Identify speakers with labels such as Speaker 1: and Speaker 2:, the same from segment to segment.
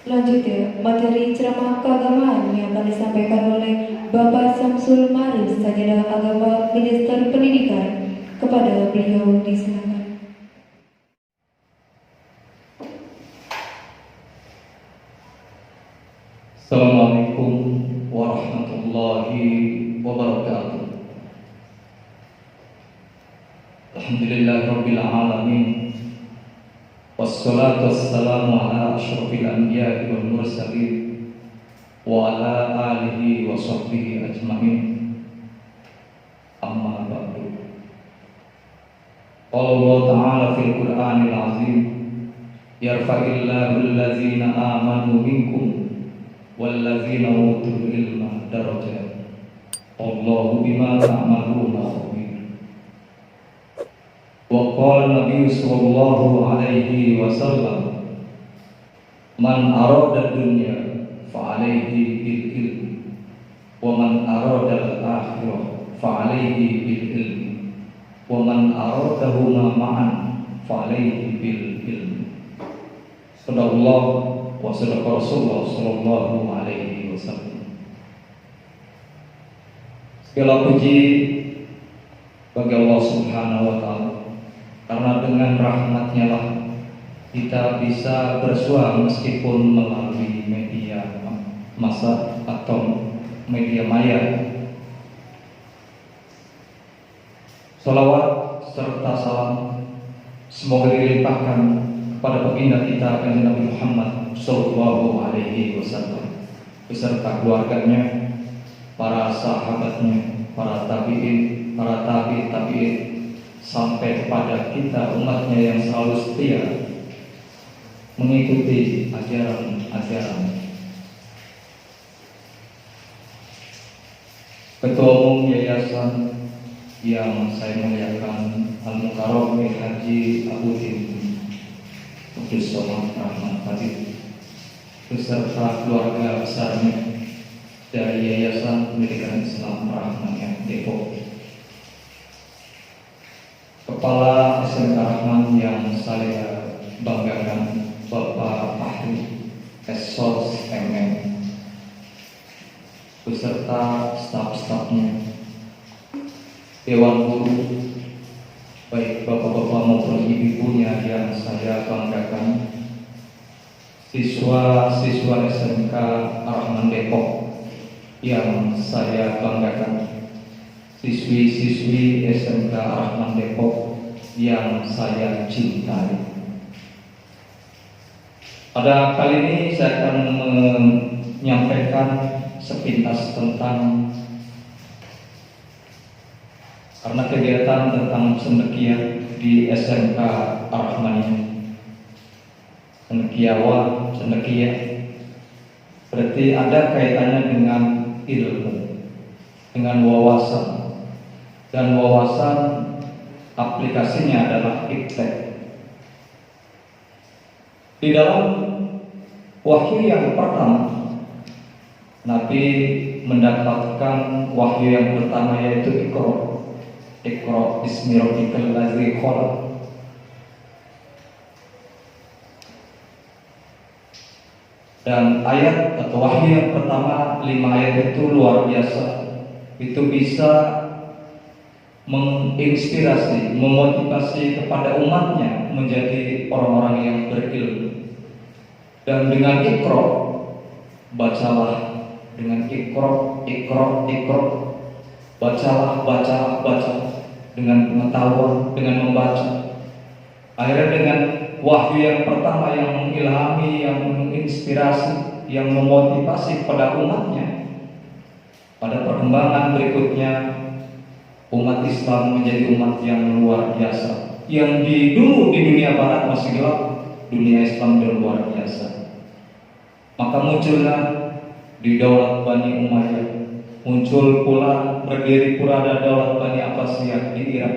Speaker 1: Lanjut ya, materi ceramah keagamaan yang akan disampaikan oleh Bapak Samsul Maris, Sarjana Agama Minister Pendidikan. Kepada beliau disilakan.
Speaker 2: Assalamualaikum warahmatullahi wabarakatuh. Alhamdulillahirabbil alamin. Wassalatu wassalamu ala asyrafil anbiya'i wal mursalin wa ala alihi wa sahbihi ajma'in. Amma ba'du. Qala Allah Ta'ala fil Qur'anil azim, yarfa'illahu allazina amanu minkum wallazina utul ilma darajat. Allahu bima ta'maluna khabir. Wa qala Nabi sallallahu alaihi wasallam, man arada dunya fa alaihi bil ilmi wa man arada al akhirah fa alaihi bil ilmi wa man aradahuma ma'an fa alaihi bil ilmi. Sadaqallah wa sadaqa Rasulullah sallallahu alaihi wasallam. Segala puji bagi Allah Subhanahu wa taala, karena dengan rahmat-Nya lah kita bisa bersua meskipun melalui media massa atau media maya. Salawat serta salam semoga dilimpahkan kepada baginda kita Kanjeng Nabi Muhammad sallallahu alaihi wasallam beserta keluarganya, para sahabatnya, para tabi'in, para tabi'in sampai kepada kita umatnya yang selalu setia mengikuti ajaran-ajaran. Ketua Umum Yayasan yang saya muliakan, Al-Mukarram Haji Abudin Kudus Somad Rahman Fadil beserta keluarga besarnya dari Yayasan Pendidikan Islam Rahman Depok, Kepala SMK Rahman yang saya banggakan, Bapak Fahri Esos MM beserta staf-stafnya, Dewan Guru, baik bapak-bapak maupun ibu-ibunya yang saya banggakan, siswa-siswa SMK Rahman Depok yang saya banggakan, siswi-siswi SMK Rahman Depok yang saya cintai. Pada kali ini saya akan menyampaikan sepintas tentang, karena kegiatan tentang cendekia di SMK Rahman ini, cendekia berarti ada kaitannya dengan ilmu, dengan wawasan, dan wawasan aplikasinya adalah iptek. Di dalam wahyu yang pertama, Nabi mendapatkan wahyu yang pertama yaitu Iqra bismi rabbikal ladzi khalaq. Dan ayat atau wahyu yang pertama 5 ayat itu luar biasa. Itu bisa menginspirasi, memotivasi kepada umatnya menjadi orang-orang yang berilmu. Dan dengan Iqra, bacalah, dengan Iqra, bacalah dengan pengetahuan, dengan membaca. Akhirnya dengan wahyu yang pertama yang mengilhami, yang menginspirasi, yang memotivasi pada umatnya, pada perkembangan berikutnya umat Islam menjadi umat yang luar biasa. Yang dulu di dunia barat masih gelap, dunia Islam luar biasa. Maka muncullah di Daulat Bani Umayyah, muncul pula, berdiri pula ada Daulat Bani Abbasiyah di Irak.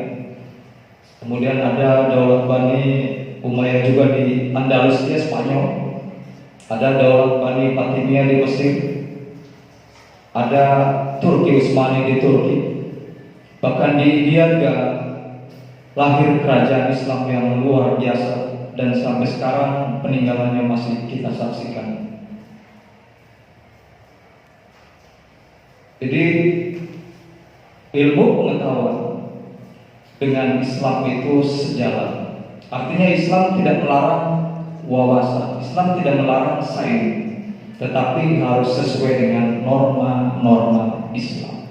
Speaker 2: Kemudian ada Daulat Bani Umayyah juga di Andalusia, Spanyol. Ada Daulat Bani Fatimiyah di Mesir. Ada Turki Utsmani di Turki. Bahkan di India juga lahir kerajaan Islam yang luar biasa, dan sampai sekarang peninggalannya masih kita saksikan. Jadi ilmu pengetahuan dengan Islam itu sejalan. Artinya Islam tidak melarang wawasan, Islam tidak melarang sains, tetapi harus sesuai dengan norma-norma Islam.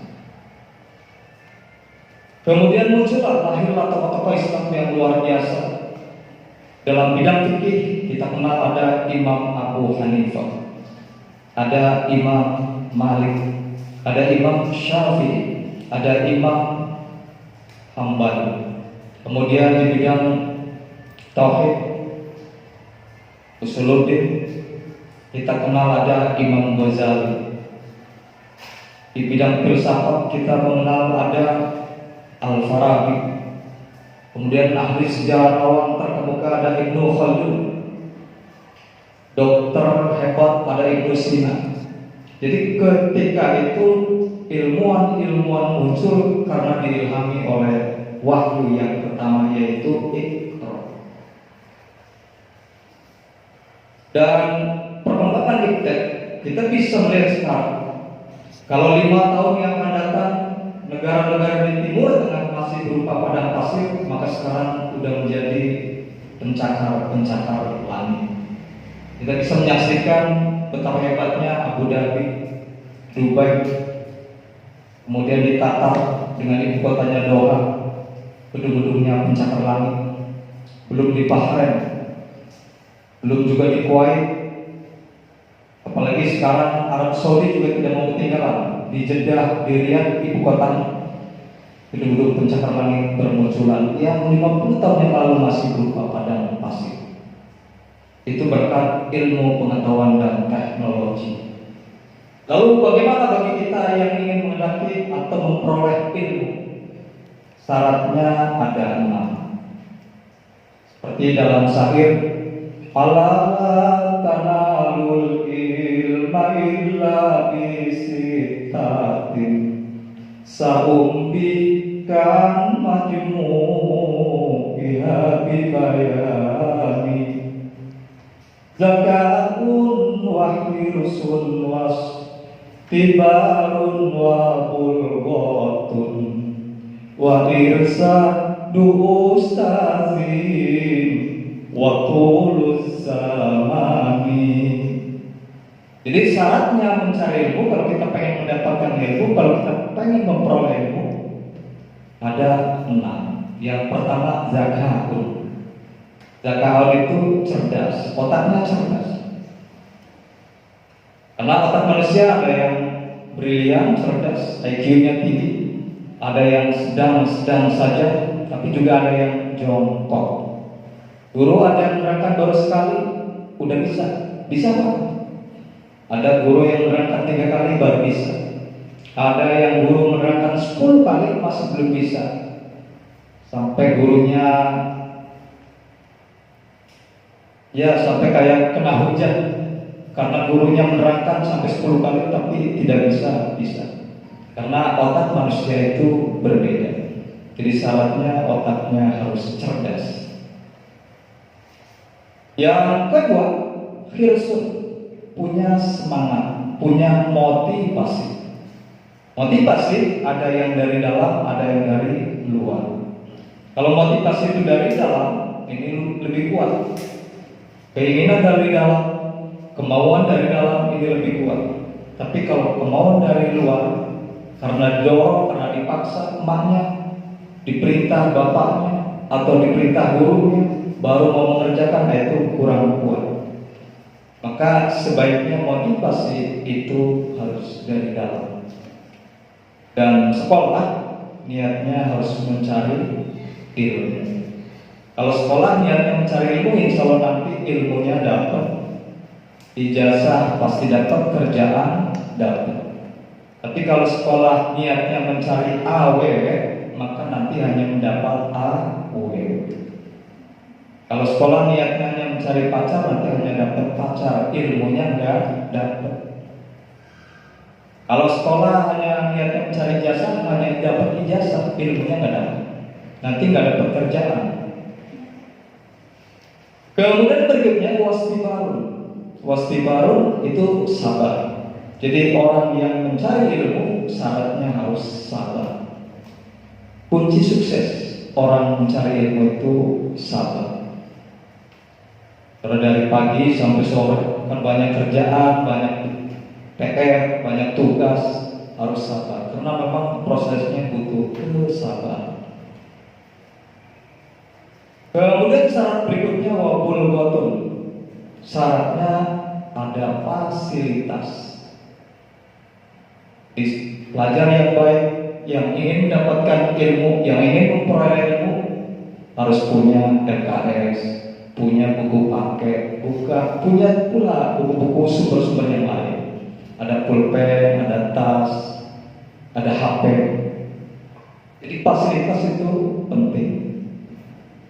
Speaker 2: Kemudian muncullah lahirlah tokoh-tokoh Islam yang luar biasa. Dalam bidang fikih kita kenal ada Imam Abu Hanifah, ada Imam Malik, ada Imam Syafi'i, ada Imam Hambali. Kemudian di bidang tauhid, usuluddin, kita kenal ada Imam Ghazali. Di bidang filsafat kita mengenal ada Al-Farabi. Kemudian ahli sejarawan terkemuka ada Ibnu Khaldun. Dokter hebat ada Ibnu Sina. Jadi ketika itu ilmuwan-ilmuwan muncul karena diilhami oleh wahyu yang pertama, yaitu Iqra. Dan perkembangan iptek kita bisa melihat sekarang. Kalau 5 tahun yang akan datang negara-negara di Timur Tengah masih berupa padang pasir, maka sekarang sudah menjadi pencakar langit. Kita bisa menyaksikan betapa hebatnya Abu Dhabi, Dubai, kemudian di Qatar dengan ibu kotanya Doha, gedung-gedungnya pencakar langit. Belum di Bahrain, belum juga di Kuwait, apalagi sekarang Arab Saudi juga tidak mau ketinggalan. Di Jeddah, di Riyadh, ibu kotanya, gedung-gedung pencakar langit bermunculan yang 50 tahun yang lalu masih berupa padang pasir. Itu berkat ilmu pengetahuan dan teknologi. Lalu bagaimana bagi kita yang ingin menghendaki atau memperoleh ilmu? Syaratnya ada 6. Seperti dalam syair, "Fala tanalul ilma illa bisittatin saumbikan majmu'iha bibayani zakatun wa hirsun was tibarun wa bulghatun wa irsadu ustazin wa tulus zamani." Jadi syaratnya mencari ilmu, kalau kita pengen mendapatkan ilmu, kalau kita pengen memperoleh ilmu, ada 6. Yang pertama zakatun. Zakatun itu cerdas, otaknya cerdas. Karena otak manusia ada yang brilian, cerdas, IQ-nya tinggi, ada yang sedang saja, tapi juga ada yang jongkok. Guru ada yang berangkat baru sekali, udah bisa Pak. Ada guru yang berangkat 3 kali baru bisa. Ada yang guru menerangkan 10 kali masih belum bisa. Sampai gurunya sampai kayak kena hujan karena gurunya menerangkan sampai 10 kali tapi tidak bisa. Karena otak manusia itu berbeda. Jadi syaratnya otaknya harus cerdas. Yang kedua, hirsun, punya semangat, punya motivasi. Motivasi ada yang dari dalam, ada yang dari luar. Kalau motivasi itu dari dalam, ini lebih kuat. Keinginan dari dalam, kemauan dari dalam, ini lebih kuat. Tapi kalau kemauan dari luar, karena didorong, karena dipaksa emaknya, diperintah bapaknya, atau diperintah gurunya, baru mau mengerjakan, itu kurang kuat. Maka sebaiknya motivasi itu harus dari dalam. Dan sekolah niatnya harus mencari ilmu. Kalau sekolah niatnya mencari ilmu, insya Allah nanti ilmunya dapat. Ijazah pasti dapat, kerjaan dapat. Tapi kalau sekolah niatnya mencari AWW, maka nanti hanya mendapat AWW. Kalau sekolah niatnya hanya mencari pacar, nanti hanya dapat pacar, ilmunya enggak dapat. Kalau sekolah hanya niatnya mencari ijazah, hanya dapat ijazah, ilmunya enggak dapat. Nanti enggak dapat kerjaan. Kemudian berikutnya wastibarun. Wastibarun itu sabar. Jadi orang yang mencari ilmu syaratnya harus sabar. Kunci sukses orang mencari ilmu itu sabar. Kalau dari pagi sampai sore kan banyak kerjaan, banyak PR, banyak tugas, harus sabar. Karena memang prosesnya butuh kesabaran. Kemudian syarat berikutnya wabul gotun. Syaratnya ada fasilitas. Pelajar yang baik, yang ingin mendapatkan ilmu, yang ingin memperoleh ilmu, harus punya LKS, punya buku paket, punya pula buku-buku sumber-sumber yang lain. Ada pulpen, ada tas, ada HP. Jadi fasilitas itu penting.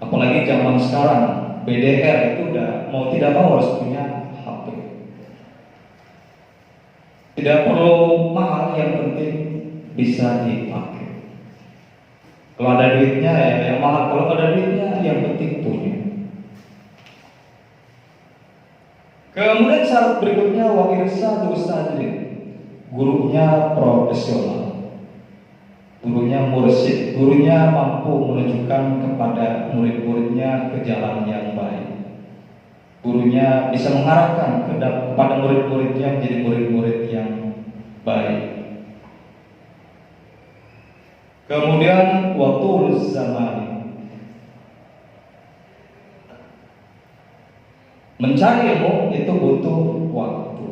Speaker 2: Apalagi zaman sekarang, BDR itu udah mau tidak mau harus punya HP. Tidak perlu mahal, yang penting bisa dipakai. Kalau ada duitnya ya yang mahal, kalau ada duitnya yang penting punya. Kemudian syarat berikutnya wa irsyadu ustadzin. Gurunya profesional. Gurunya mursyid, gurunya mampu menunjukkan kepada murid-muridnya ke jalan yang baik. Gurunya bisa mengarahkan kepada murid-muridnya menjadi murid-murid yang baik. Kemudian waktu zaman. Mencari ilmu itu butuh waktu.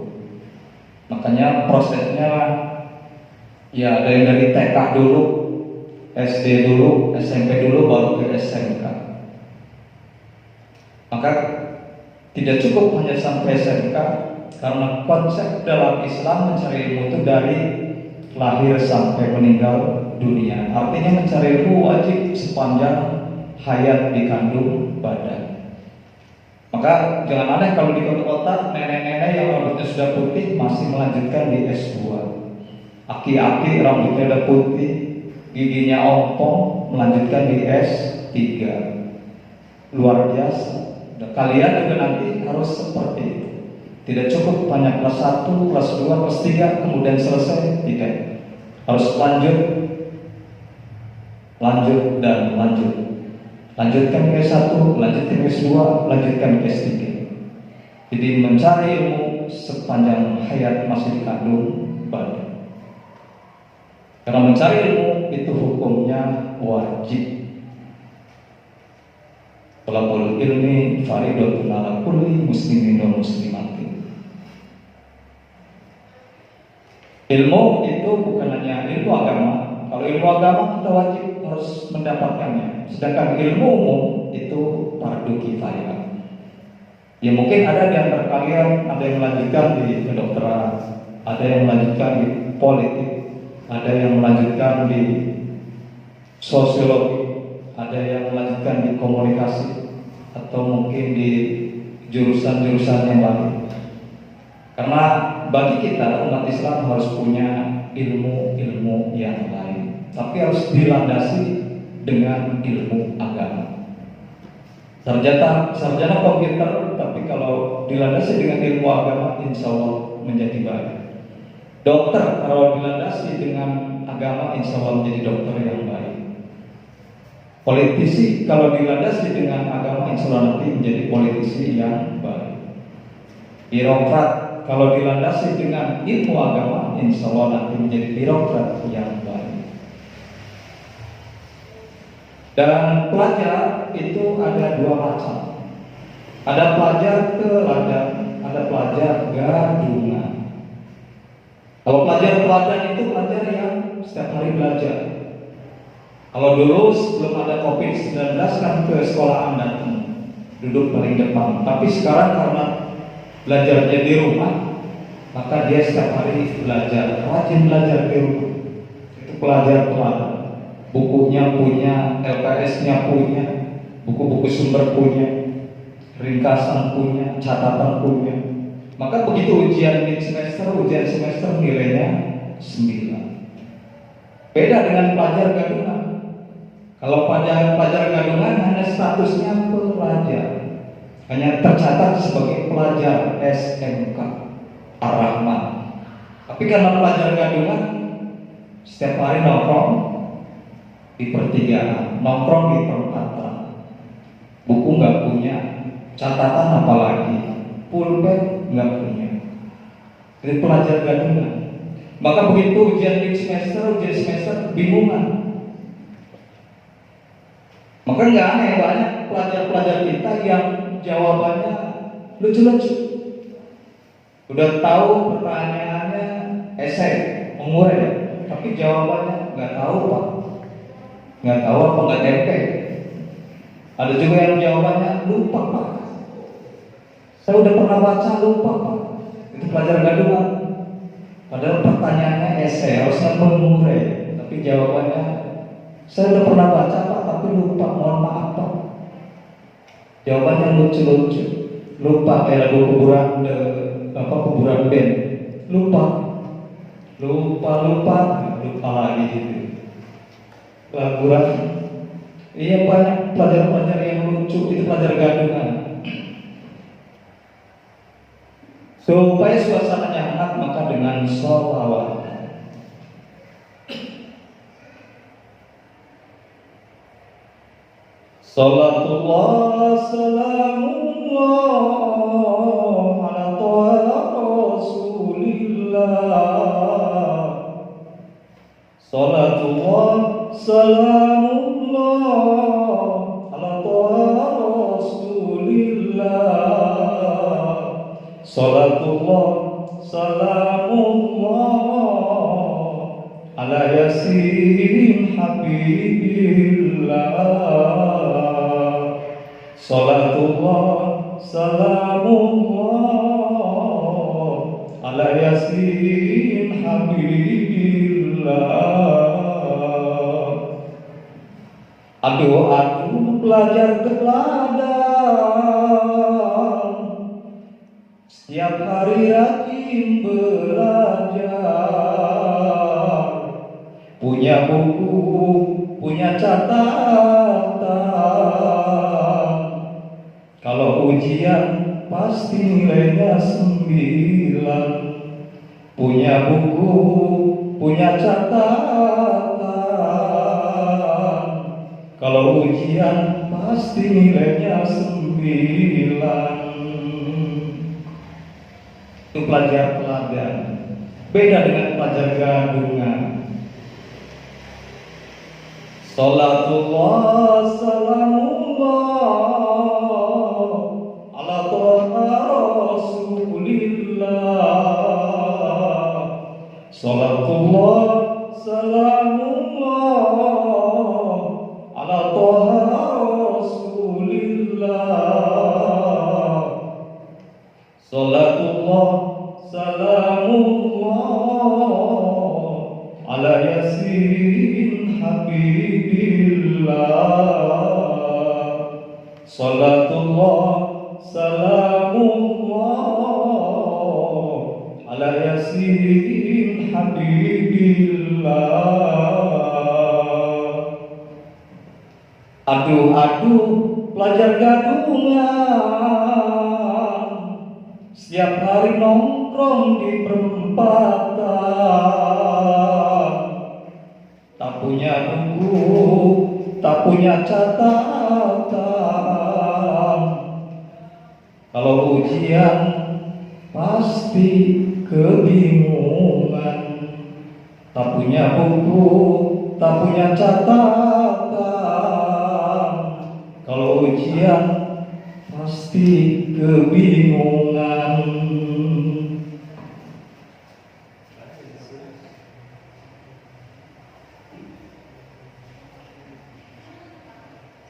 Speaker 2: Makanya prosesnya ya ada yang dari TK dulu, SD dulu, SMP dulu, baru ke SMK. Maka tidak cukup hanya sampai SMK, karena konsep dalam Islam mencari ilmu itu dari lahir sampai meninggal dunia. Artinya mencari ilmu wajib sepanjang hayat dikandung badan. Maka jangan aneh kalau di kota-kota nenek-nenek yang rambutnya sudah putih masih melanjutkan di S2. Aki-aki rambutnya udah putih, giginya ompong, melanjutkan di S3. Luar biasa. Nah, kalian juga nanti harus seperti itu. Tidak cukup hanya kelas 1, kelas 2, kelas 3 kemudian selesai. Tidak. Harus lanjut dan lanjut. Lanjutkan ke S1, lanjutkan ke S2, lanjutkan ke S3. Jadi mencari ilmu sepanjang hayat masih dikandung badan. Karena mencari ilmu itu hukumnya wajib. Talabul ilmi fardhatun 'ala kulli muslimin wa muslimatin. Ilmu itu bukan hanya ilmu agama. Kalau ilmu agama kita wajib harus mendapatkannya. Sedangkan ilmu umum itu fardu kifayah. Ya mungkin ada di antara kalian ada yang melanjutkan di kedokteran, ada yang melanjutkan di politik, ada yang melanjutkan di sosiologi, ada yang melanjutkan di komunikasi, atau mungkin di jurusan-jurusan yang lain. Karena bagi kita umat Islam harus punya ilmu-ilmu yang lain, tapi harus dilandasi dengan ilmu agama. Sarjana komputer, tapi kalau dilandasi dengan ilmu agama, insya Allah menjadi baik. Dokter, kalau dilandasi dengan agama, insya Allah menjadi dokter yang baik. Politisi, kalau dilandasi dengan agama, insya Allah nanti menjadi politisi yang baik. Birokrat, kalau dilandasi dengan ilmu agama, insya Allah nanti menjadi birokrat yang baik. Dan pelajar itu ada dua macam. Ada pelajar teladan, ada pelajar gadungan. Kalau pelajar teladan itu pelajar yang setiap hari belajar. Kalau dulu sebelum ada COVID-19 kan ke sekolahan datang, duduk paling depan. Tapi sekarang karena belajarnya di rumah, maka dia setiap hari belajar, rajin belajar di rumah. Itu pelajar teladan. Bukunya punya, LKS-nya punya, buku-buku sumber punya, ringkasan punya, catatan punya. Maka begitu ujian semester nilainya 9. Beda dengan pelajar gadungan. Kalau pelajar gadungan hanya statusnya pelajar, hanya tercatat sebagai pelajar SMK Ar-Rahman. Tapi karena pelajar gadungan setiap hari nongkrong di pertigaan, nongkrong di perempatan, buku nggak punya, catatan apalagi, pulpen nggak punya. Jadi pelajar gadungan. Maka begitu ujian semester bingungan. Maka nggak aneh banyak pelajar-pelajar kita yang jawabannya lucu-lucu. Udah tahu pertanyaannya esai, mengurai, tapi jawabannya nggak tahu Pak, nggak tahu apa nggak tempe. Ada juga yang jawabannya lupa Pak. Saya udah pernah baca lupa Pak. Itu pelajar gadungan. Padahal pertanyaannya esai, harusnya mengurai, tapi jawabannya saya udah pernah baca Pak, tapi lupa, mohon maaf Pak. Jawabannya lucu-lucu, lupa kayak lagu kuburan band, lupa lagi gitu. Laguran, iya banyak pelajar-pelajar yang lucu, itu pelajar gadungan. Supaya suasananya hangat, maka dengan sholawat. Salatullah salamullah ala toha rasulillah. Salatullah salamullah ala toha rasulillah. Salatullah salamullah ala yasin habibillah. Salatullah salamullah ala yasin habibillah. Aduh pelajar teladan, setiap hari rajin belajar, punya buku, punya catatan. Kalau ujian pasti nilainya 9. Punya buku, punya catatan. Kalau ujian pasti nilainya 9. Itu pelajar teladan. Beda dengan pelajar gadungan. Salatullah salamullah ala toha rasulillah. Salatullah salamullah ala toha rasulillah. Salatullah salamullah ala yasin habibillah. Salatullah salamullah ala yasin habibillah. Aduh pelajar gadungan, setiap hari nongkrong di perempatan, tak punya buku, tak punya catatan. Kalau ujian pasti kebingungan, tak punya buku, tak punya catatan. Kalau ujian pasti kebingungan.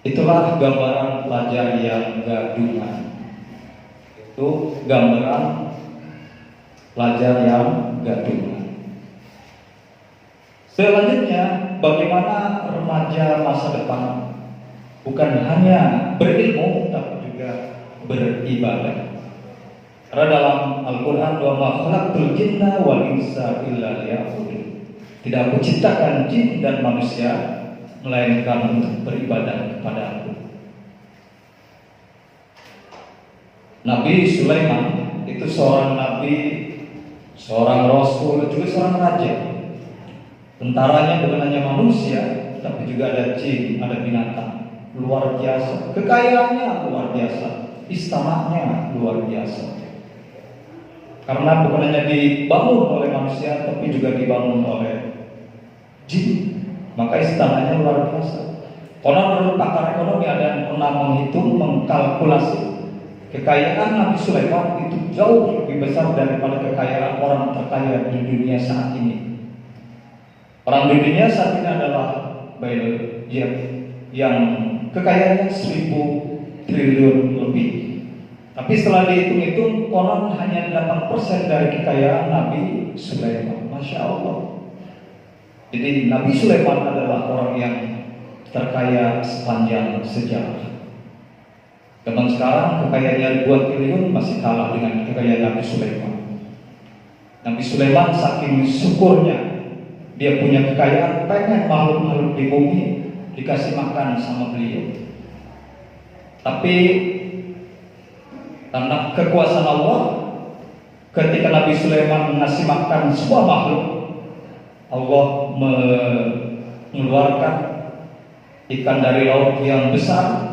Speaker 2: Itulah gambaran pelajar yang gadungan. Itu gambaran pelajar yang gadungan. Selanjutnya, bagaimana remaja masa depan bukan hanya berilmu tapi juga beribadah. Karena dalam Al-Quran, wa ma khalaqtul jinna wal insa illa liya'budun. Tidak aku ciptakan jin dan manusia melainkan untuk beribadah kepada Aku. Nabi Sulaiman itu seorang nabi seorang rasul, juga seorang raja. Tentaranya bukan hanya manusia, tapi juga ada jin, ada binatang. Luar biasa, kekayaannya luar biasa, istananya luar biasa. Karena bukan hanya dibangun oleh manusia, tapi juga dibangun oleh jin, maka istananya luar biasa. Konon menurut pakar ekonomi ada yang pernah menghitung, mengkalkulasi kekayaan Nabi Sulaiman itu jauh lebih besar daripada kekayaan orang terkaya di dunia saat ini. Orang di dunia saat ini adalah Bill yang kekayaannya 1.000 triliun lebih. Tapi setelah dihitung-hitung, konon hanya 8% dari kekayaan Nabi Sulaiman. Masya Allah. Jadi Nabi Sulaiman adalah orang yang terkaya sepanjang sejarah. Zaman sekarang kekayaannya 2 triliun masih kalah dengan kekayaan Nabi Sulaiman. Nabi Sulaiman saking syukurnya dia punya kekayaan, pengen makhluk-makhluk di bumi dikasih makan sama beliau. Tapi karena kekuasaan Allah, ketika Nabi Sulaiman mengasih makan semua makhluk, Allah mengeluarkan ikan dari laut yang besar.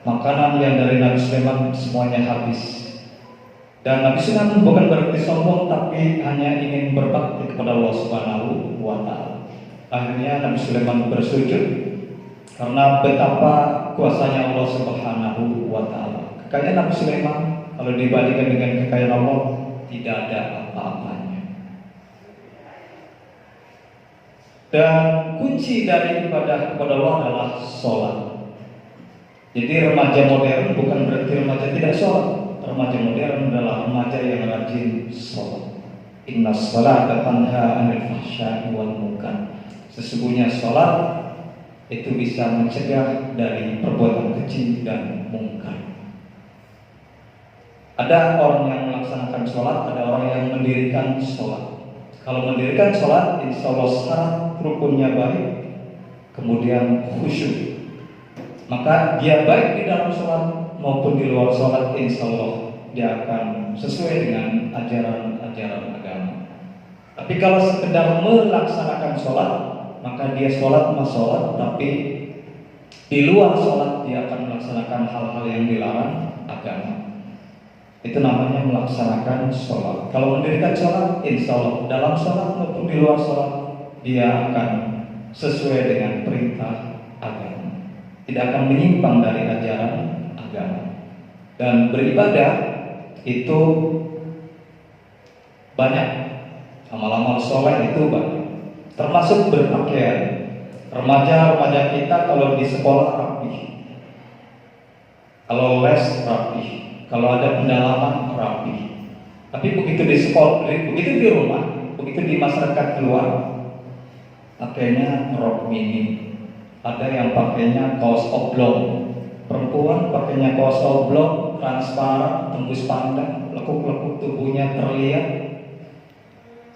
Speaker 2: Makanan yang dari Nabi Sulaiman semuanya habis. Dan Nabi Sulaiman bukan berarti sombong, tapi hanya ingin berbakti kepada Allah Subhanahu wa Ta'ala. Akhirnya Nabi Sulaiman bersujud karena betapa kuasanya Allah Subhanahu wa Ta'ala. Kekayaan Nabi Sulaiman kalau dibandingkan dengan kekayaan Allah tidak ada apa-apanya. Dan kunci dari ibadah kepada Allah adalah sholat. Jadi remaja modern bukan berarti remaja tidak sholat. Remaja modern adalah remaja yang rajin sholat. Inna sholata tanha 'anil fahsya'i wal munkar. Sesungguhnya sholat itu bisa mencegah dari perbuatan keji dan mungkar. Ada orang yang melaksanakan sholat, ada orang yang mendirikan sholat. Kalau mendirikan sholat, insya Allah syarat rukunnya baik, kemudian khusyuk. Maka dia baik di dalam sholat maupun di luar sholat, insya Allah dia akan sesuai dengan ajaran-ajaran agama. Tapi kalau sekedar melaksanakan sholat, maka dia sholat sholat, tapi di luar sholat dia akan melaksanakan hal-hal yang dilarang agama. Itu namanya melaksanakan sholat. Kalau mendirikan sholat, insya Allah dalam sholat maupun di luar sholat dia akan sesuai dengan perintah agama, tidak akan menyimpang dari ajaran agama. Dan beribadah itu banyak, amal-amal soleh itu banyak, termasuk berpakaian. Remaja-remaja kita kalau di sekolah rapi, kalau les rapi, kalau ada pendalaman rapi. Tapi begitu di sekolah, begitu di rumah, begitu di masyarakat keluar, pakainya rok mini. Ada yang pakainya kaos oblong, perempuan pakainya kaos oblong, transparan, tembus pandang, lekuk-lekuk tubuhnya terlihat,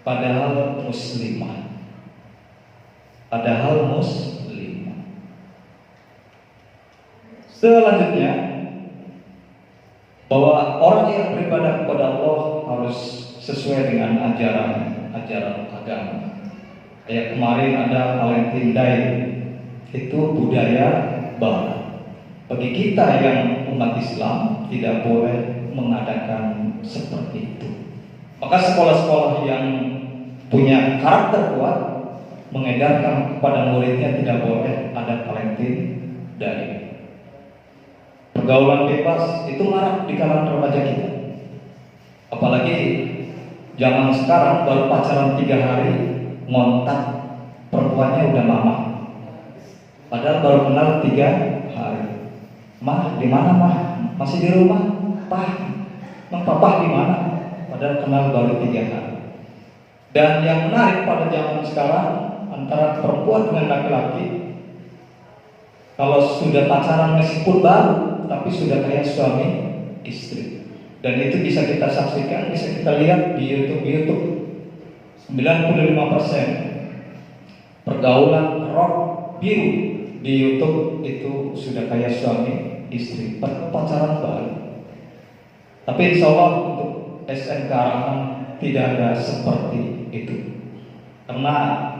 Speaker 2: padahal muslimah. Selanjutnya, bahwa orang yang beribadah kepada Allah harus sesuai dengan ajaran agama. Kayak kemarin ada Valentine Day, itu budaya barat. Bagi kita yang umat Islam tidak boleh mengadakan seperti itu. Maka sekolah-sekolah yang punya karakter kuat mengedarkan kepada muridnya tidak boleh ada Valentine Day. Pergaulan bebas itu marak di kalangan remaja kita. Apalagi zaman sekarang baru pacaran 3 hari ngontak perempuannya udah mama. Padahal baru kenal 3 hari. Mah, di mana mah? Masih di rumah? Pah, Mang Papa di mana? Padahal kenal baru 3 hari. Dan yang menarik pada zaman sekarang antara perempuan dengan laki-laki, kalau sudah pacaran meskipun baru, tapi sudah kayak suami istri. Dan itu bisa kita saksikan, bisa kita lihat di YouTube. 95% pergaulan rok biru di YouTube itu sudah kayak suami istri, pacaran baru. Tapi insya Allah untuk SMK Arahan tidak ada seperti itu. Karena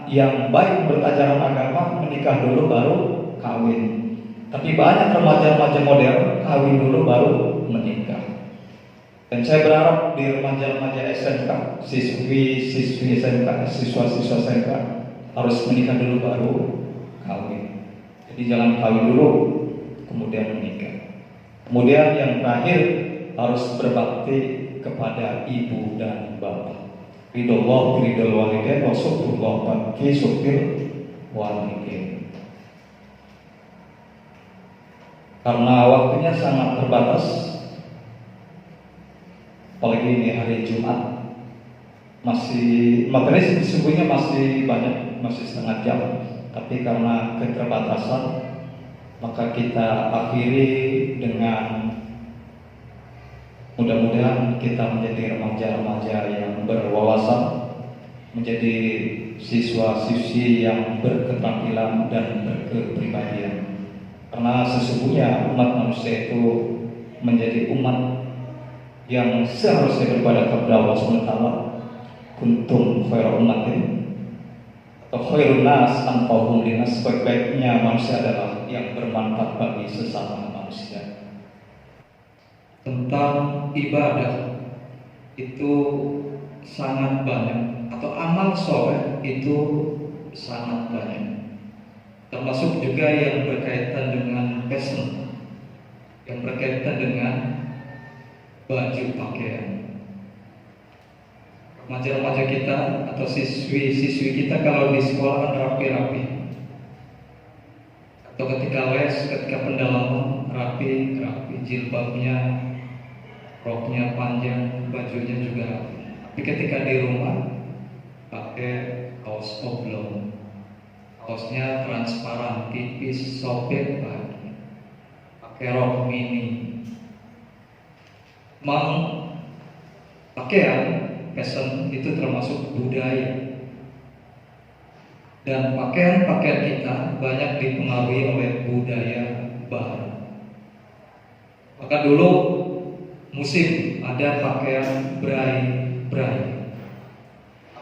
Speaker 2: yang baik bertajaran agama menikah dulu baru kawin. Tapi banyak remaja-remaja modern kawin dulu baru menikah. Dan saya berharap di remaja-remaja SMK, siswi-siswi SMK, siswa-siswa SMK harus menikah dulu baru kawin. Jadi jangan kawin dulu kemudian menikah. Kemudian yang terakhir harus berbakti kepada ibu dan bapak. Ridullah ridul walidain wa syukrullah fi syukril walidain. Karena waktunya sangat terbatas, apalagi ini hari Jumat, masih materi sesungguhnya masih banyak, masih setengah jam, tapi karena keterbatasan maka kita akhiri dengan mudah-mudahan kita menjadi remaja-remaja yang berwawasan, menjadi siswa-siswi yang berketerampilan dan berkepribadian. Karena sesungguhnya umat manusia itu menjadi umat yang seharusnya beribadah kepada Allah SWT. Kuntum khairu ummatin atau khairun nas anfa'uhum linnas, sebaik-baiknya manusia adalah yang bermanfaat bagi sesama manusia. Tentang ibadah itu sangat banyak, atau amal soleh itu sangat banyak, termasuk juga yang berkaitan dengan fashion, yang berkaitan dengan baju pakaian. Remaja-remaja kita atau siswi-siswi kita kalau di sekolah kan rapi-rapi, atau ketika les, ketika pendalaman rapi, jilbabnya, roknya panjang, bajunya juga rapi. Tapi ketika di rumah pakai kaos oblong, kaosnya transparan, tipis, sobek banget, pakai rok mini. Memang pakaian fashion itu termasuk budaya, dan pakaian-pakaian kita banyak dipengaruhi oleh budaya barat. Maka dulu musim ada pakaian bray,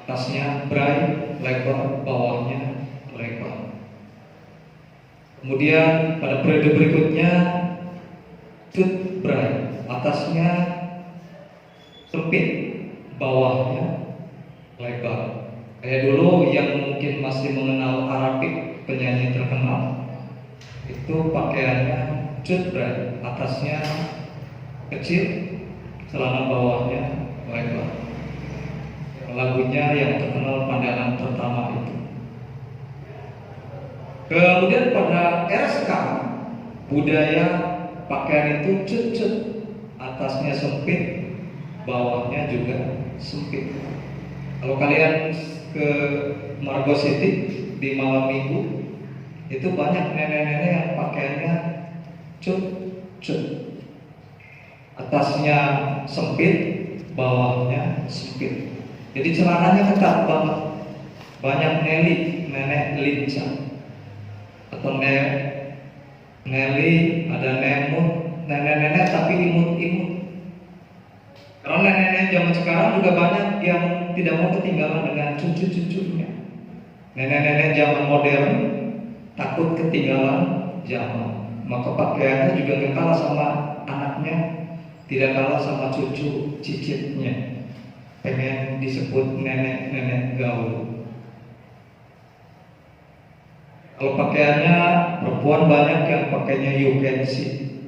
Speaker 2: atasnya bray lebar, bawahnya lebar. Kemudian pada periode berikutnya cut bray, atasnya sempit, bawahnya lebar. Kayak dulu yang mungkin masih mengenal Arabik, penyanyi terkenal, itu pakaiannya cut bray, atasnya kecil, celana bawahnya lebar. Lagunya yang terkenal Pandangan Pertama itu. Kemudian pada era sekarang budaya pakaian itu cut, atasnya sempit, bawahnya juga sempit. Kalau kalian ke Margo City di malam minggu, itu banyak nenek-nenek yang pakaiannya cut, atasnya sempit, bawahnya sempit. Jadi celananya ketat banget. Banyak nenek lincah, atau Nelly, ada nemut, nenek-nenek tapi imut-imut. Karena nenek-nenek zaman sekarang juga banyak yang tidak mau ketinggalan dengan cucu-cucunya. Nenek-nenek zaman modern takut ketinggalan zaman, maka pakaiannya juga gak kalah sama anaknya, tidak kalah sama cucu cicitnya. Pengen disebut nenek-nenek gaul. Kalau pakaiannya perempuan banyak yang pakainya you can see.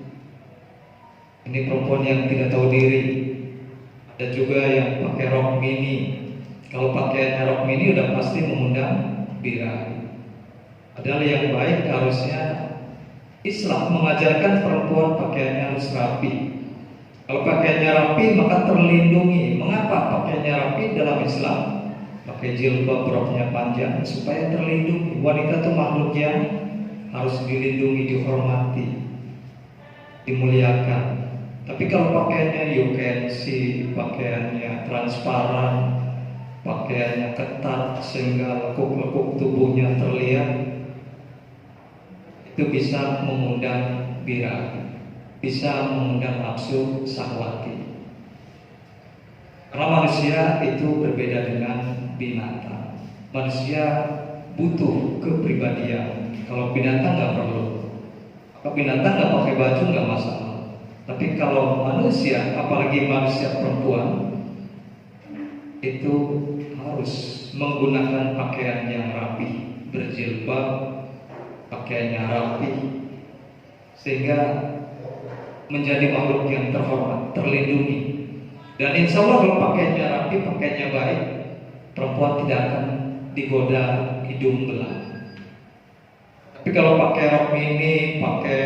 Speaker 2: Ini perempuan yang tidak tahu diri. Ada juga yang pakai rok mini. Kalau pakaiannya rok mini udah pasti mengundang birahi. Padahal yang baik harusnya Islam mengajarkan perempuan pakaiannya harus rapi. Kalau pakaiannya rapi maka terlindungi. Mengapa pakaiannya rapi dalam Islam? Pakai jilbab, roknya panjang supaya terlindungi. Wanita itu makhluk yang harus dilindungi, dihormati, dimuliakan. Tapi kalau pakaiannya you can see, pakaiannya transparan, pakaiannya ketat sehingga lekuk-lekuk tubuhnya terlihat, itu bisa mengundang birahi, bisa mengundang nafsu syahwati. Karena manusia itu berbeda dengan binatang. Manusia butuh kepribadian. Kalau binatang nggak perlu. Kalau binatang nggak pakai baju nggak masalah. Tapi kalau manusia, apalagi manusia perempuan, itu harus menggunakan pakaian yang rapi, berjilbab, pakaiannya rapi, sehingga menjadi makhluk yang terhormat, terlindungi. Dan insya Allah kalau pakaiannya rapi, pakaiannya baik, perempuan tidak akan digoda hidung belang. Tapi kalau pakai rok mini, pakai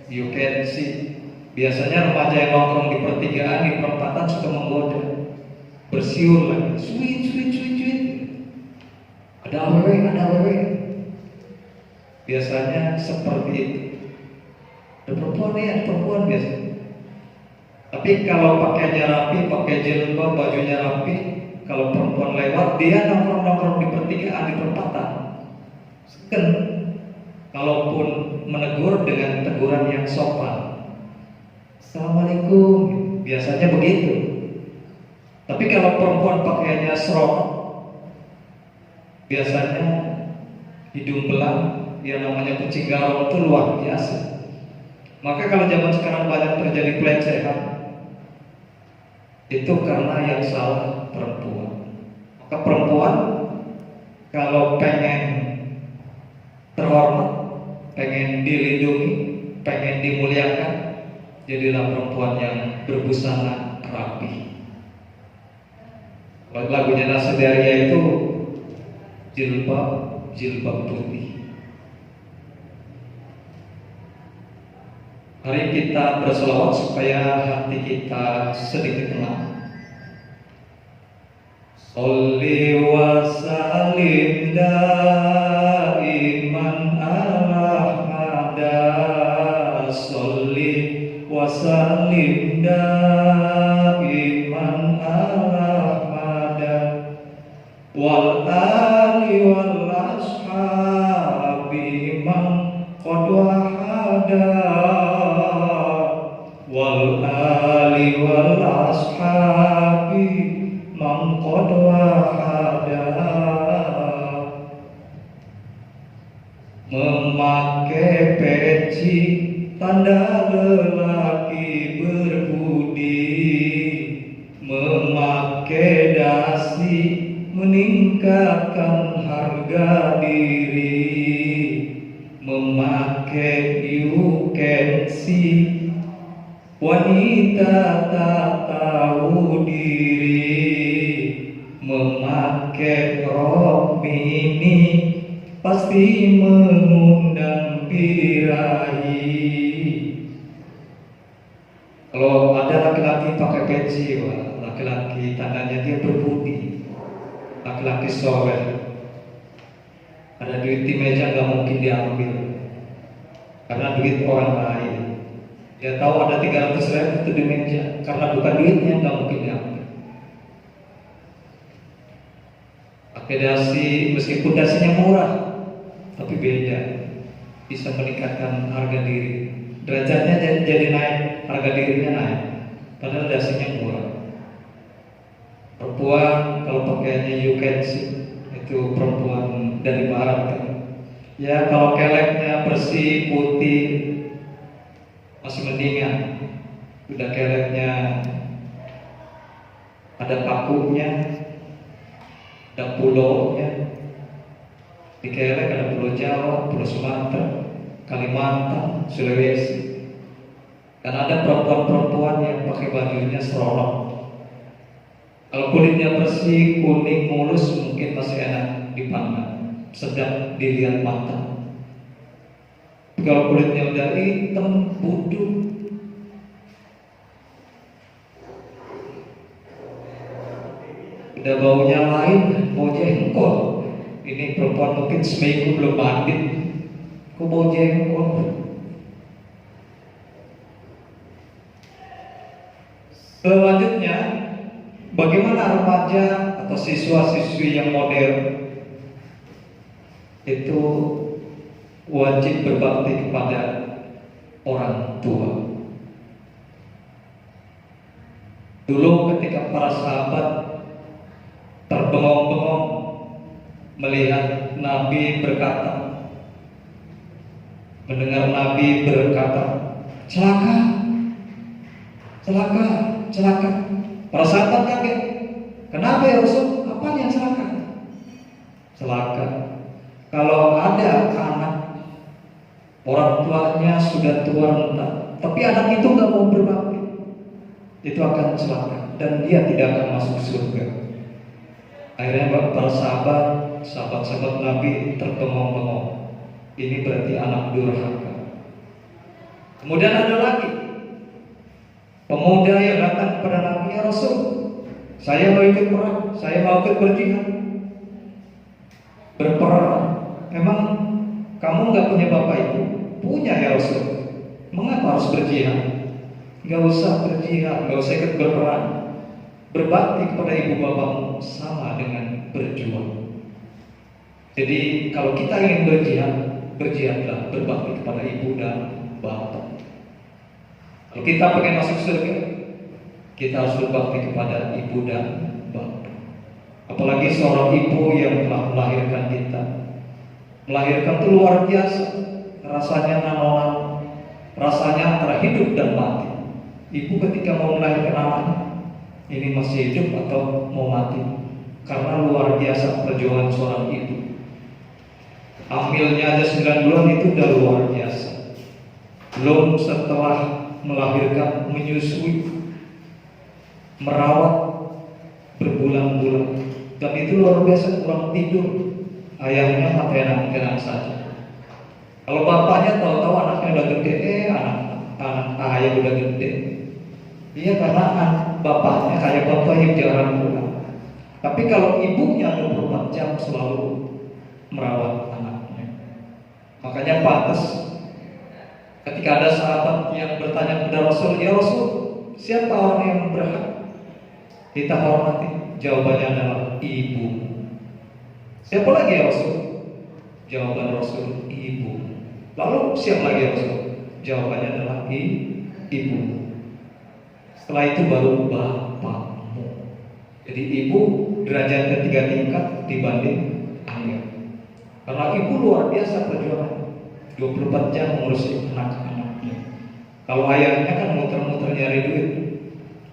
Speaker 2: you can see, biasanya remaja yang nongkrong di pertigaan, di perempatan suka menggoda, bersiul lagi, sweet. Ada awewe. Biasanya seperti itu. Ada perempuan biasanya. Tapi kalau pakainya rapi, pakai jilbab, bajunya rapi, kalau perempuan lewat, dia nongkrong di pertigaan, di perempatan, seken. Kalaupun menegur dengan teguran yang sopan, Assalamualaikum, biasanya begitu. Tapi kalau perempuan pakaiannya serok, biasanya hidung belang, yang namanya kucing garong itu luar biasa. Maka kalau zaman sekarang banyak terjadi pelecehan, itu karena yang salah perempuan. Maka perempuan kalau pengen terhormat, pengen dilindungi, pengen dimuliakan, jadilah perempuan yang berbusana rapi. Lagunya Nasaderia itu jilbab putih. Mari kita berselawat supaya hati kita sedikit tenang. Sholli wa sallim daiman ala hada. Sholli wa sallim daiman ala hada. Wal ali wal ashabi man qad wahada. Wal ali wal ashabi man qad wahada. Memakai peci tanda lelaki berbudi, memakai dasi meningkatkan harga diri, memakai you can see, wanita tak tahu diri, memakai rok mini pasti mengundang birahi. Kalau ada laki-laki pakai peci, laki-laki tandanya dia berbudi, laki-laki soleh. Ada duit di meja nggak mungkin diambil, karena duit orang lain. Dia tahu ada 300.000 itu di meja, karena bukan duitnya nggak mungkin diambil. Pakai dasi, meskipun dasinya murah, tapi beda, bisa meningkatkan harga diri. Derajatnya jadi naik, harga dirinya naik, padahal dasinya murah. Perempuan kalau pakaiannya you can see, itu perempuan dari barat kan. Ya kalau keleknya bersih, putih, masih mendingan. Udah keleknya ada pakunya, ada pulaunya. Di kelek ada pulau Jawa, pulau Sumatera, Kalimantan, Sulawesi. Dan ada perempuan-perempuan yang pakai bajunya seronok. Kalau kulitnya bersih, kuning, mulus, mungkin masih enak dipandang, sedap dilihat mata. Kalau kulitnya udah hitam, buduk, udah baunya lain, bau jengkol. Ini perempuan mungkin seminggu belum mandi, kok bau jengkol. Selanjutnya, bagaimana remaja atau siswa-siswi yang modern itu wajib berbakti kepada orang tua. Dulu ketika para sahabat terbengong-bengong melihat Nabi berkata, mendengar Nabi berkata, celaka, celaka, celaka. Para sahabat kaget. Kenapa ya Rasul? Apa yang celaka? Celaka. Kalau ada anak, orang tuanya sudah tua renta, tapi anak itu nggak mau berbakti, itu akan celaka dan dia tidak akan masuk surga. Akhirnya para sahabat Nabi terbengong-bengong. Ini berarti anak durhaka. Kemudian ada lagi pemuda yang datang kepada Nabi, ya Rasul, saya mau ikut perang, saya mau ikut berjihad, berperang. Memang kamu nggak punya bapak ibu? Punya ya Rasul. Mengapa harus berjihad? Nggak usah berjihad, nggak usah ikut berperang. Berbakti kepada ibu bapakmu sama dengan berjuang. Jadi kalau kita ingin berjihad, berjihadlah, berbakti kepada ibu dan bapak. Kalau kita pengen masuk surga, kita harus berbakti kepada ibu dan bapak. Apalagi seorang ibu yang telah melahirkan kita. Melahirkan itu luar biasa. Rasanya nanonan, rasanya antara hidup dan mati. Ibu ketika mau melahirkan anaknya, ini masih hidup atau mau mati? Karena luar biasa perjuangan seorang ibu. Hamilnya aja 9 bulan itu udah luar biasa. Belum setelah melahirkan, menyusui, merawat berbulan-bulan. Dan itu luar biasa, kurang tidur. Ayahnya mati enak-enak saja. Kalau bapaknya tahu-tahu anaknya udah gede, anak ayah udah gede. Iya, karena bapaknya kayak bapak yang jarang pulang. Tapi kalau ibunya 24 jam selalu merawat anaknya. Makanya pantas ketika ada sahabat yang bertanya kepada Rasul, ya Rasul, siapa orang yang berhak kita hormati? Jawabannya adalah ibu. Siapa lagi ya Rasul? Jawaban Rasul, ibu. Lalu siapa lagi ya Rasul? Jawabannya adalah ibu. Setelah itu baru bapakmu. Jadi ibu derajatnya 3 tingkat dibanding ayah. Karena ibu luar biasa perjuangan, 24 jam mengurusi anak-anaknya. Kalau ayahnya kan muter-muter nyari duit.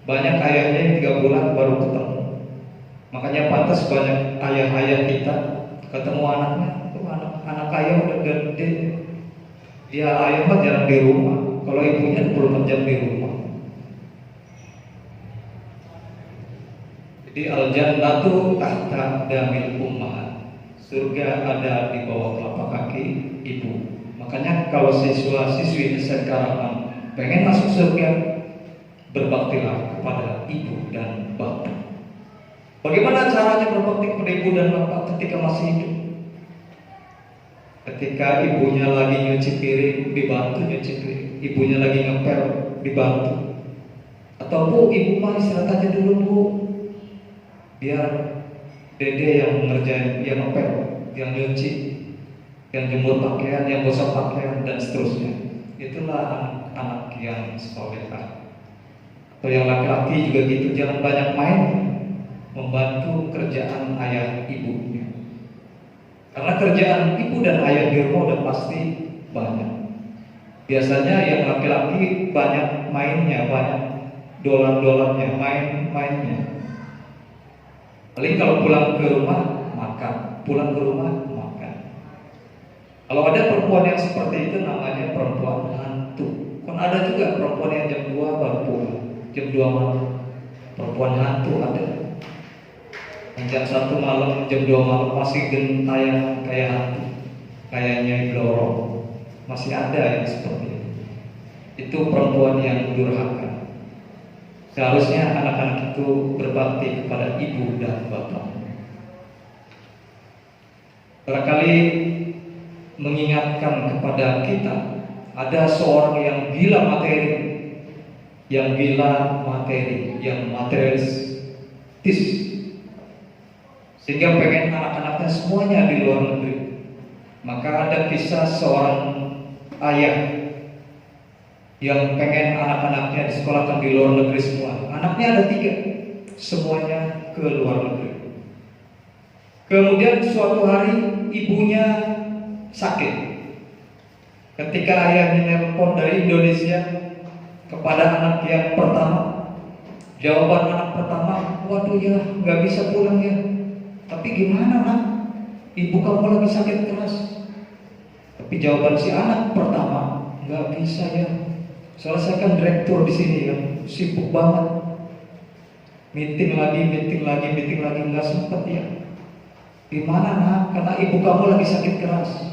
Speaker 2: Banyak ayahnya yang 3 bulan baru ketemu. Makanya pantas banyak ayah-ayah kita ketemu anaknya, tuh anak ayah udah gede. Dia ayah mah jarang di rumah. Kalau ibunya 24 jam di rumah. Jadi al-jannatu tahta damil ummahat. Surga ada di bawah telapak kaki ibu. Makanya kalau siswa-siswi SMK pengen masuk surga, berbaktilah kepada ibu dan bapak. Bagaimana caranya berbakti kepada ibu dan bapak ketika masih hidup? Ketika ibunya lagi nyuci piring, dibantu nyuci piring. Ibunya lagi ngepel, dibantu. Atau bu, ibu mah istirahat aja dulu bu, biar dede yang ngerjain, yang ngepel, yang nyuci, yang jemur pakaian, yang gosok pakaian, dan seterusnya. Itulah anak-anak yang solehah. Atau yang laki-laki juga gitu, jangan banyak main, membantu kerjaan ayah ibunya. Karena kerjaan ibu dan ayah di rumah udah pasti banyak. Biasanya yang laki-laki banyak mainnya, banyak dolan-dolannya, mainnya. Paling kalau pulang ke rumah makan, pulang ke rumah makan. Kalau ada perempuan yang seperti itu namanya perempuan hantu. Kan ada juga perempuan yang jam 2 baru pulang, jam 2 malam. Perempuan hantu ada. Yang jam 1 malam, jam 2 malam masih gentayangan kayak hantu, kayak Nyai Bloro. Masih ada yang seperti itu. Itu perempuan yang durhaka. Seharusnya anak-anak itu berbakti kepada ibu dan bapak. Barangkali mengingatkan kepada kita, ada seorang yang gila materi, yang materialistis, sehingga pengen anak-anaknya semuanya di luar negeri. Maka ada kisah seorang ayah yang pengen anak-anaknya disekolahkan di luar negeri semua. Anaknya ada 3, semuanya ke luar negeri. Kemudian suatu hari ibunya sakit. Ketika ayahnya nelpon dari Indonesia kepada anak yang pertama, jawaban anak pertama, waduh ya nggak bisa pulang ya. Tapi gimana nak? Ibu kamu lagi sakit keras. Tapi jawaban si anak pertama, nggak bisa ya. Soalnya saya kan direktur di sini ya, sibuk banget. Meeting lagi, nggak sempet ya. Gimana nak? Karena ibu kamu lagi sakit keras.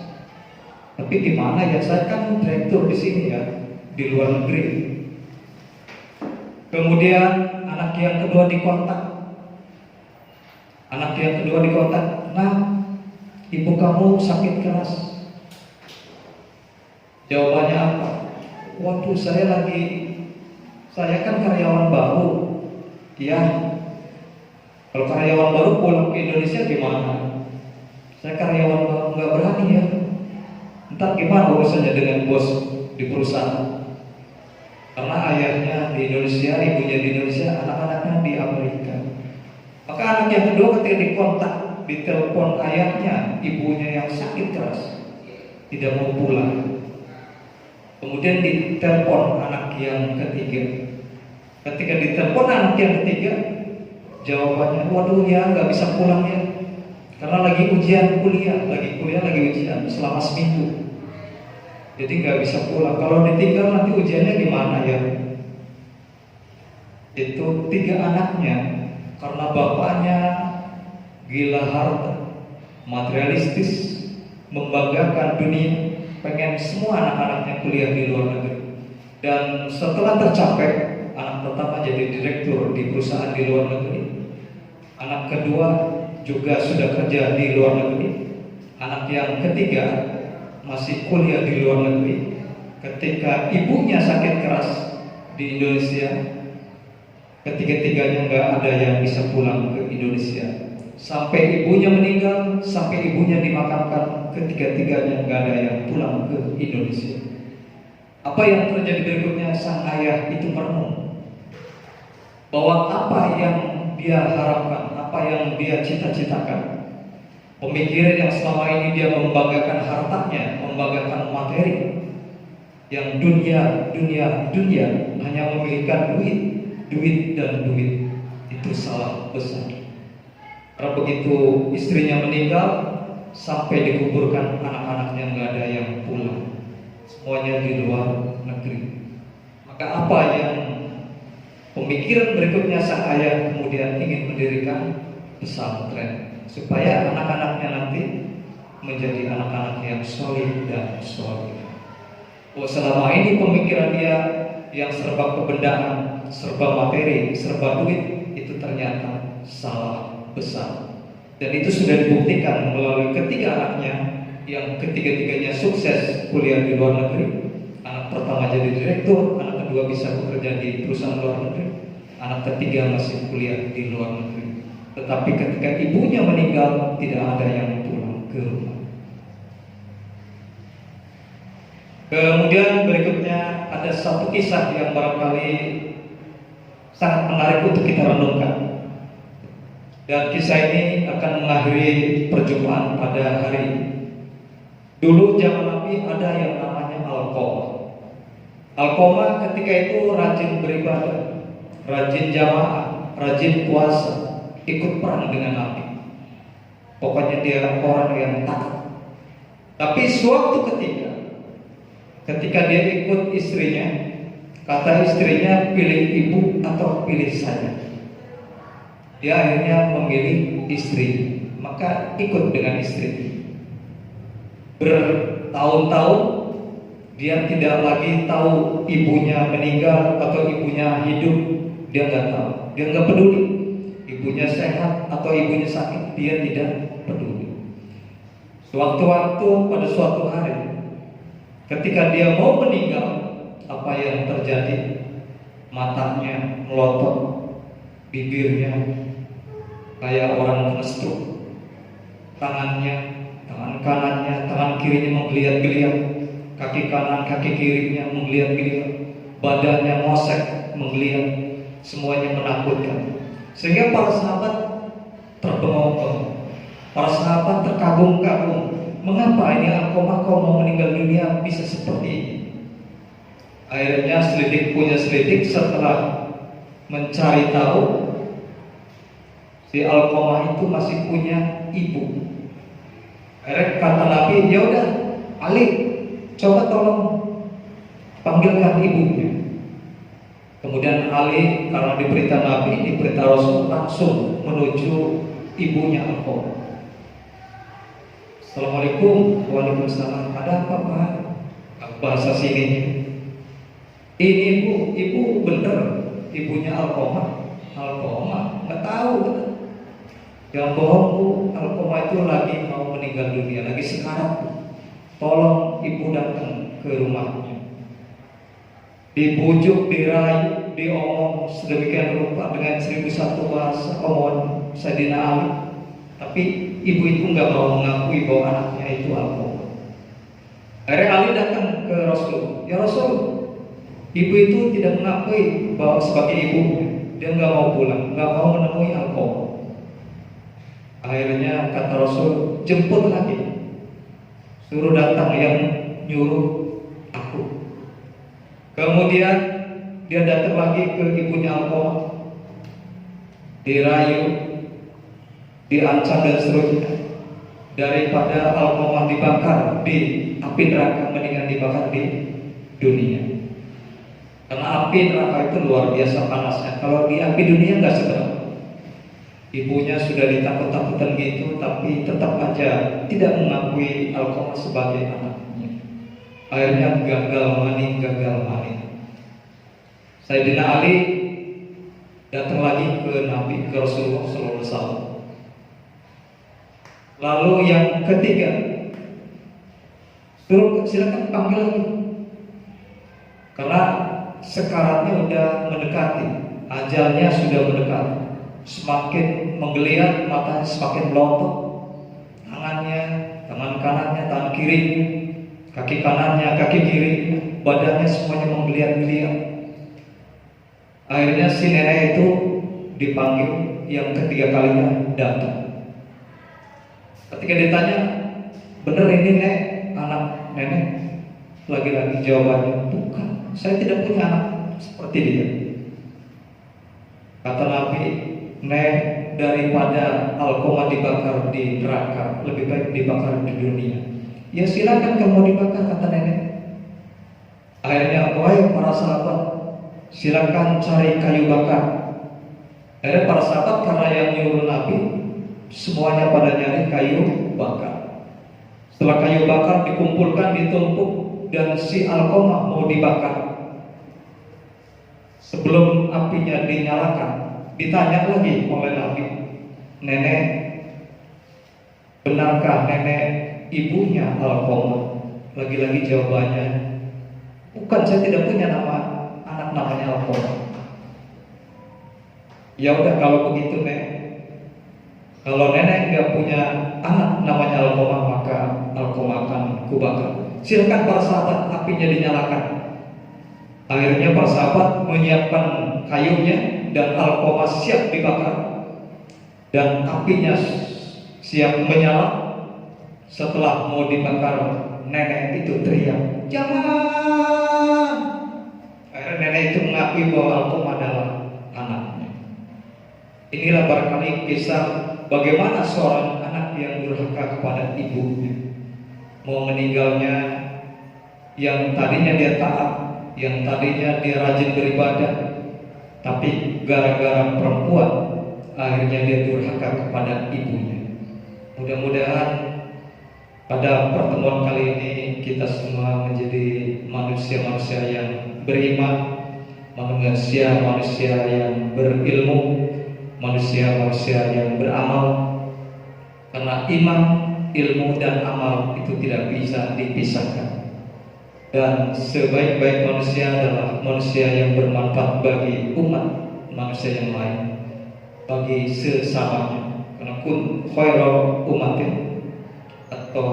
Speaker 2: Tapi gimana ya? Saya kan direktur di sini ya, di luar negeri. Kemudian anak yang kedua dikontak. Nah, ibu kamu sakit keras. Jawabannya apa? Waduh, saya kan karyawan baru. Ya, kalau karyawan baru pulang ke Indonesia gimana? Saya karyawan baru, nggak berani ya. Entar gimana urusannya dengan bos di perusahaan? Karena ayahnya di Indonesia, ibunya di Indonesia, anak-anaknya di Amerika. Maka anak yang kedua ketika dikontak, ditelepon ayahnya, ibunya yang sakit keras, tidak mau pulang. Kemudian ditelepon anak yang ketiga. Ketika ditelepon anak yang ketiga, jawabannya, waduh ya nggak bisa pulang ya, karena lagi ujian kuliah, lagi ujian selama seminggu. Jadi nggak bisa pulang. Kalau ditinggal nanti ujiannya gimana ya? Itu 3 anaknya karena bapaknya gila harta, materialistis, membanggakan dunia, pengen semua anak-anaknya kuliah di luar negeri. Dan setelah tercapai, anak pertama jadi direktur di perusahaan di luar negeri. Anak kedua juga sudah kerja di luar negeri. Anak yang ketiga masih kuliah di luar negeri. Ketika ibunya sakit keras di Indonesia, ketiga-tiganya nggak ada yang bisa pulang ke Indonesia. Sampai ibunya meninggal, sampai ibunya dimakamkan, ketiga-tiganya nggak ada yang pulang ke Indonesia. Apa yang terjadi berikutnya? Sang ayah itu merenung bahwa apa yang dia harapkan, apa yang dia cita-citakan, pemikiran yang selama ini dia membanggakan hartanya, membanggakan materi, yang dunia, hanya memikirkan duit, itu salah besar. Karena begitu istrinya meninggal, sampai dikuburkan anak-anaknya nggak ada yang pulang, semuanya di luar negeri. Maka apa yang pemikiran berikutnya sang ayah kemudian ingin mendirikan pesantren supaya anak-anaknya nanti menjadi anak-anak yang solid dan solid. Oh, selama ini pemikiran dia yang serba kebendaan, serba materi, serba duit, itu ternyata salah besar. Dan itu sudah dibuktikan melalui ketiga anaknya yang ketiga-tiganya sukses kuliah di luar negeri. Anak pertama jadi direktur, anak kedua bisa bekerja di perusahaan luar negeri, anak ketiga masih kuliah di luar negeri. Tetapi ketika ibunya meninggal, tidak ada yang pulang ke rumah. Kemudian berikutnya ada satu kisah yang barangkali sangat menarik untuk kita renungkan. Dan kisah ini akan mengakhiri perjumpaan pada hari ini. Dulu zaman Nabi ada yang namanya Alqamah. Alqamah ketika itu rajin beribadah, rajin jamaah, rajin puasa, ikut perang dengan Nabi. Pokoknya dia orang yang taat. Tapi suatu ketika dia ikut istrinya, kata istrinya, pilih ibu atau pilih saya. Dia akhirnya memilih istri, maka ikut dengan istri. Bertahun-tahun dia tidak lagi tahu ibunya meninggal atau ibunya hidup. Dia nggak tahu, dia nggak peduli. Ibunya sehat atau ibunya sakit, dia tidak peduli. Sewaktu-waktu pada suatu hari, ketika dia mau meninggal, apa yang terjadi? Matanya melotot, bibirnya kayak orang kena stroke, tangan kanannya, tangan kirinya menggeliat-geliat, kaki kanan, kaki kirinya menggeliat-geliat, badannya mosek, menggeliat, semuanya menakutkan. Sehingga para sahabat terbengong-bengong, para sahabat terkagum-kagum. Mengapa ini Alkomah kau mau meninggal dunia bisa seperti ini? Akhirnya selidik punya selidik, setelah mencari tahu, si Alkomah itu masih punya ibu. Akhirnya kata Nabi, ya udah, Ali, coba tolong panggilkan ibunya. Kemudian Ali karena diberita Nabi, diberita Rasul, langsung menuju ibunya Alkomah. Assalamualaikum. Waalaikumsalam. Ada apa Pak? Bahasa sini. Ini ibu bener, ibunya Alkomah. Alkomah nggak tahu. Yang bohong Bu, Alkomah itu lagi mau meninggal dunia, lagi sekarat. Tolong ibu datang ke rumahnya. Dibujuk, dirayu, diomong sedemikian rupa dengan 1001 bahasa omongan Sayyidina Ali. Tapi ibu itu nggak mau mengakui bahwa anaknya itu Alkomah. Akhirnya Ali datang ke Rasul. Ya Rasul, ibu itu tidak mengakui bahwa sebagai ibunya. Dia nggak mau pulang, nggak mau menemui Alkomah. Akhirnya kata Rasul, jemput lagi, suruh datang yang nyuruh aku. Kemudian dia datang lagi ke ibunya Alkomah, dirayu, diancam dan seterusnya. Daripada Alkomah dibakar di api neraka, mendingan dibakar di dunia. Karena api neraka itu luar biasa panasnya. Kalau di api dunia nggak seberapa. Ibunya sudah ditakut-takutan gitu, tapi tetap aja tidak mengakui Alkomah sebagai anaknya. Akhirnya gagal maning. Sayyidina Ali datang lagi ke Nabi, ke Rasulullah SAW. Lalu yang ketiga, suruh silakan panggil lagi, karena sekaratnya udah mendekati, ajalnya sudah mendekati. Semakin menggeliat, matanya semakin melontok, tangan kanannya, tangan kirinya, kaki kanannya, kaki kirinya, badannya semuanya menggeliat-geliat. Akhirnya si nenek itu dipanggil, yang ketiga kalinya datang. Ketika ditanya, bener ini nek anak nenek? Lagi-lagi jawabannya, bukan, saya tidak punya anak seperti dia. Kata Nabi, nek, daripada Alkomah dibakar di neraka, lebih baik dibakar di dunia. Ya silakan kamu dibakar, kata nenek. Akhirnya, wahai para sahabat, silakan cari kayu bakar. Akhirnya para sahabat karena yang nyuruh Nabi, semuanya pada nyari kayu bakar. Setelah kayu bakar dikumpulkan, ditumpuk, dan si Alkomah mau dibakar. Sebelum apinya dinyalakan, ditanya lagi oleh Nabi, nenek, benarkah nenek ibunya Alkomah? Lagi-lagi jawabannya, bukan, saya tidak punya anak namanya Alkomah. Ya udah kalau begitu nek, kalau nenek nggak punya anak namanya Alkomah, maka Alkomah akan kubakar. Silakan para sahabat, apinya dinyalakan. Akhirnya para sahabat menyiapkan kayunya dan Alkomah siap dibakar dan apinya siap menyala. Setelah mau dibakar, nenek itu teriak, jangan. Akhirnya nenek itu mengakui bahwa Alkomah adalah anaknya. Inilah barangkali kisah bagaimana seorang anak yang durhaka kepada ibunya. Mau meninggalnya, yang tadinya dia taat, yang tadinya dia rajin beribadah, tapi gara-gara perempuan akhirnya dia durhaka kepada ibunya. Mudah-mudahan pada pertemuan kali ini kita semua menjadi manusia-manusia yang beriman, manusia-manusia yang berilmu, manusia-manusia yang beramal. Karena iman, ilmu dan amal itu tidak bisa dipisahkan. Dan sebaik-baik manusia adalah manusia yang bermanfaat bagi umat manusia yang lain, bagi sesamanya. Karena kun khairu umatin atau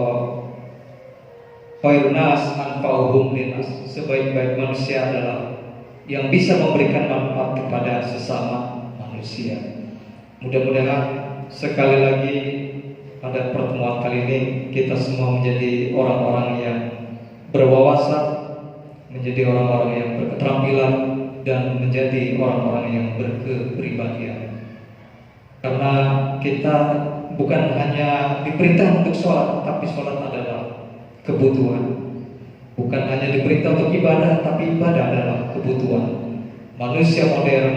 Speaker 2: khairun nas anfa'uhum linnas, sebaik-baik manusia adalah yang bisa memberikan manfaat kepada sesama manusia. Mudah-mudahan sekali lagi pada pertemuan kali ini kita semua menjadi orang-orang yang berwawasan, menjadi orang-orang yang berketerampilan, dan menjadi orang-orang yang berkepribadian. Karena kita bukan hanya diperintah untuk sholat, tapi sholat adalah kebutuhan. Bukan hanya diperintah untuk ibadah, tapi ibadah adalah kebutuhan. Manusia modern,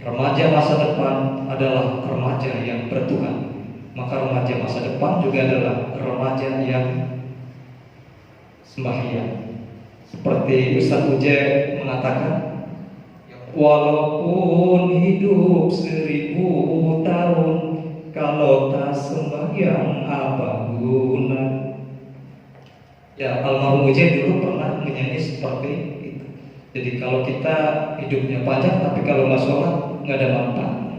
Speaker 2: remaja masa depan adalah remaja yang bertuhan. Maka remaja masa depan juga adalah remaja yang sembahyang. Seperti Ustaz Uje mengatakan, walaupun hidup 1000 tahun, kalau tak sembahyang apa guna. Ya, almarhum Uje dulu pernah menyanyi seperti itu. Jadi kalau kita hidupnya panjang tapi kalau nggak sholat nggak ada manfaatnya.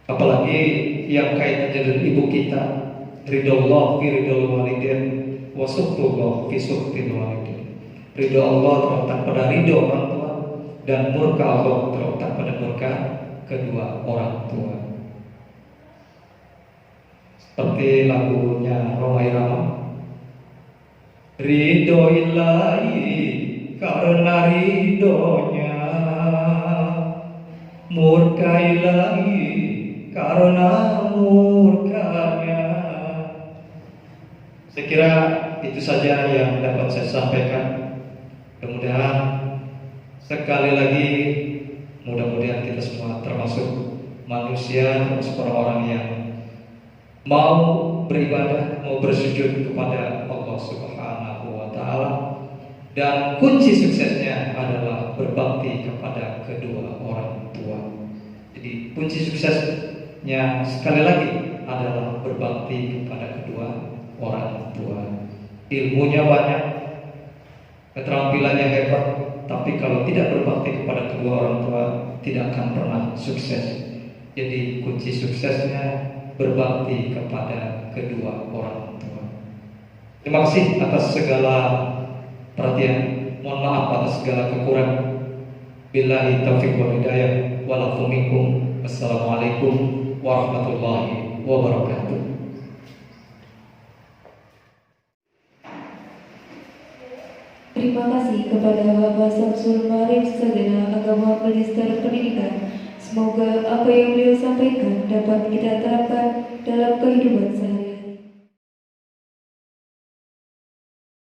Speaker 2: Apalagi yang kaitannya dengan ibu kita, ridho fi ridhol walidain wa suhtullah fi suhtil walidain. Ridho Allah terletak pada ridho orang tua dan murka Allah terletak pada murka kedua orang tua. Seperti lagunya Roma Irama, ridho ilahi karena ridhonya, murka ilahi karena murkanya. Saya kira itu saja yang dapat saya sampaikan. Mudah-mudahan sekali lagi, mudah-mudahan kita semua termasuk manusia, termasuk orang-orang yang mau beribadah, mau bersujud kepada Allah Subhanahu wa Ta'ala, dan kunci suksesnya adalah berbakti kepada kedua orang tua. Jadi kunci suksesnya sekali lagi adalah berbakti kepada kedua orang tua. Ilmunya banyak, keterampilannya hebat, tapi kalau tidak berbakti kepada kedua orang tua tidak akan pernah sukses. Jadi kunci suksesnya berbakti kepada kedua orang tua. Terima kasih atas segala perhatian. Mohon maaf atas segala kekurangan. Billahi taufiq wal hidayah. Walafu minkum. Assalamualaikum warahmatullahi wabarakatuh.
Speaker 1: Terima kasih kepada Bapak Samsul Marif, Sarjana Agama Magister Pendidikan. Semoga apa yang beliau sampaikan dapat kita terapkan